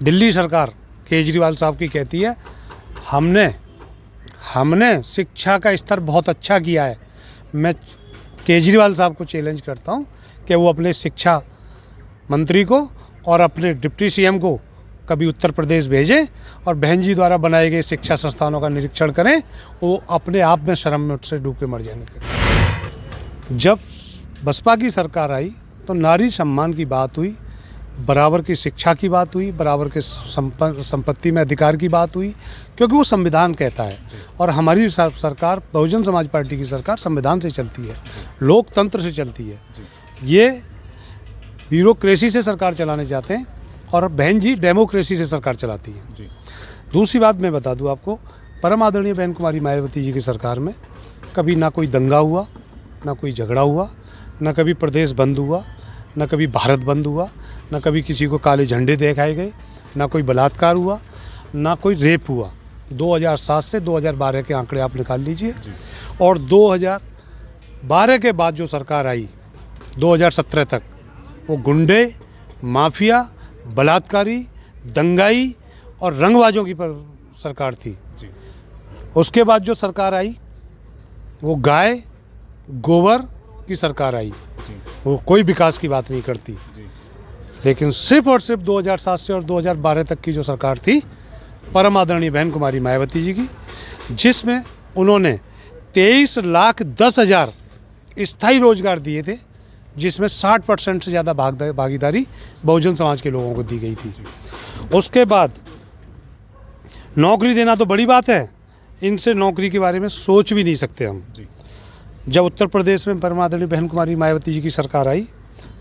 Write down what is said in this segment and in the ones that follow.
दिल्ली सरकार केजरीवाल साहब की कहती है हमने शिक्षा का स्तर बहुत अच्छा किया है। मैं केजरीवाल साहब को चैलेंज करता हूं कि वो अपने शिक्षा मंत्री को और अपने डिप्टी सीएम को कभी उत्तर प्रदेश भेजें और बहन जी द्वारा बनाए गए शिक्षा संस्थानों का निरीक्षण करें। वो अपने आप में शर्म में से डूब के मर जाएंगे। जब बसपा की सरकार आई तो नारी सम्मान की बात हुई, बराबर की शिक्षा की बात हुई, बराबर के संपत्ति में अधिकार की बात हुई, क्योंकि वो संविधान कहता है। और हमारी सरकार बहुजन समाज पार्टी की सरकार संविधान से चलती है, लोकतंत्र से चलती है। ये ब्यूरोक्रेसी से सरकार चलाने जाते हैं और बहन जी डेमोक्रेसी से सरकार चलाती है। दूसरी बात मैं बता दूं आपको, परम आदरणीय बहन कुमारी मायावती जी की सरकार में कभी ना कोई दंगा हुआ, ना कोई झगड़ा हुआ, ना कभी प्रदेश बंद हुआ, ना कभी भारत बंद हुआ, ना कभी किसी को काले झंडे दिखाए गए, ना कोई बलात्कार हुआ, ना कोई रेप हुआ। 2007 से 2012 के आंकड़े आप निकाल लीजिए। और 2012 के बाद जो सरकार आई 2017 तक, वो गुंडे, माफिया, बलात्कारी, दंगाई और रंगबाजों की सरकार थी। उसके बाद जो सरकार आई वो गाय गोबर की सरकार आई। वो कोई विकास की बात नहीं करती। लेकिन सिर्फ और सिर्फ 2007 से और 2012 तक की जो सरकार थी परम आदरणीय बहन कुमारी मायावती जी की, जिसमें उन्होंने 23,10,000 स्थायी रोजगार दिए थे, जिसमें 60% से ज़्यादा भागीदारी बहुजन समाज के लोगों को दी गई थी। उसके बाद नौकरी देना तो बड़ी बात है, इनसे नौकरी के बारे में सोच भी नहीं सकते हम। जब उत्तर प्रदेश में परम आदरणीय बहन कुमारी मायावती जी की सरकार आई,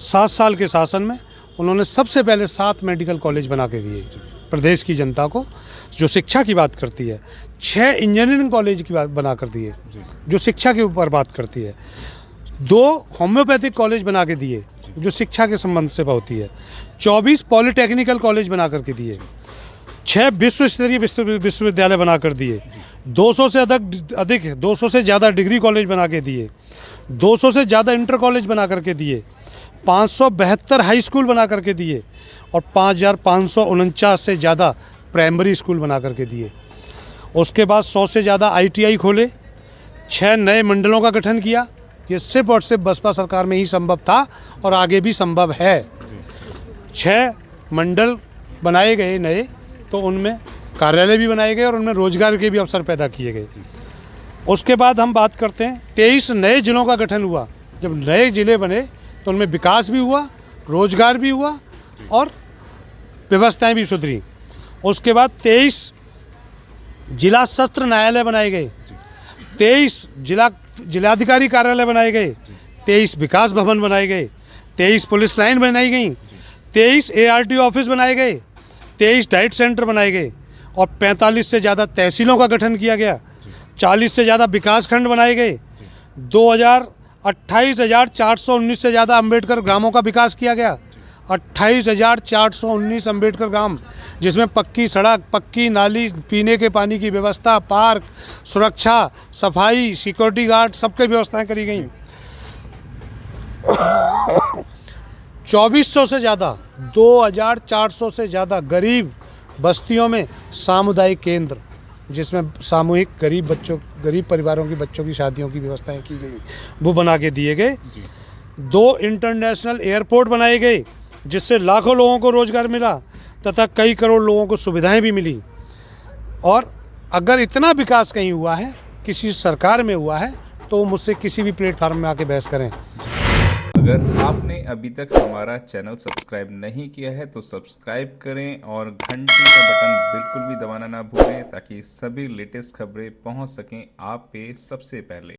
7 साल के शासन में उन्होंने सबसे पहले 7 मेडिकल कॉलेज बना के दिए प्रदेश की जनता को, जो शिक्षा की बात करती है। 6 इंजीनियरिंग कॉलेज की बात बना कर दिए, जो शिक्षा के ऊपर बात करती है। 2 होम्योपैथिक कॉलेज बना के दिए, जो शिक्षा के संबंध से होती है। 24 पॉलिटेक्निकल कॉलेज बना करके दिए। 6 विश्व स्तरीय विश्वविद्यालय बना कर दिए। 200 से ज़्यादा डिग्री कॉलेज बना के दिए। 200 से ज़्यादा इंटर कॉलेज बना करके दिए। 572 हाई स्कूल बना करके दिए और 5,549 से ज़्यादा प्राइमरी स्कूल बना करके दिए। उसके बाद 100 से ज़्यादा ITI खोले। 6 नए मंडलों का गठन किया। ये सिर्फ और सिर्फ बसपा सरकार में ही संभव था और आगे भी संभव है। 6 मंडल बनाए गए नए, तो उनमें कार्यालय भी बनाए गए और उनमें रोजगार के भी अवसर पैदा किए गए। उसके बाद हम बात करते हैं 23 नए जिलों का गठन हुआ। जब नए जिले बने तो उनमें विकास भी हुआ, रोजगार भी हुआ और व्यवस्थाएं भी सुधरी। उसके बाद 23 जिला सत्र न्यायालय बनाए गए, 23 जिलाधिकारी कार्यालय बनाए गए, 23 विकास भवन बनाए गए, 23 पुलिस लाइन बनाई गई, 23 ARTO ऑफिस बनाए गए, 23 डाइट सेंटर बनाए गए और 45 से ज़्यादा तहसीलों का गठन किया गया। 40 से ज़्यादा विकास खंड बनाए गए। 28,419 से ज़्यादा अम्बेडकर ग्रामों का विकास किया गया। 28,419 अम्बेडकर ग्राम, जिसमें पक्की सड़क, पक्की नाली, पीने के पानी की व्यवस्था, पार्क, सुरक्षा, सफाई, सिक्योरिटी गार्ड, सबकी व्यवस्थाएं करी गई। 2400 से ज़्यादा, 2,400 से ज़्यादा गरीब बस्तियों में सामुदायिक केंद्र, जिसमें सामूहिक गरीब परिवारों की बच्चों की शादियों की व्यवस्थाएं की गई, वो बना के दिए गए। 2 इंटरनेशनल एयरपोर्ट बनाए गए, जिससे लाखों लोगों को रोजगार मिला तथा कई करोड़ लोगों को सुविधाएं भी मिली। और अगर इतना विकास कहीं हुआ है, किसी सरकार में हुआ है, तो मुझसे किसी भी प्लेटफार्म में आके बहस करें। अगर आपने अभी तक हमारा चैनल सब्सक्राइब नहीं किया है तो सब्सक्राइब करें और घंटी का बटन बिल्कुल भी दबाना ना भूलें, ताकि सभी लेटेस्ट खबरें पहुंच सकें आप पे सबसे पहले।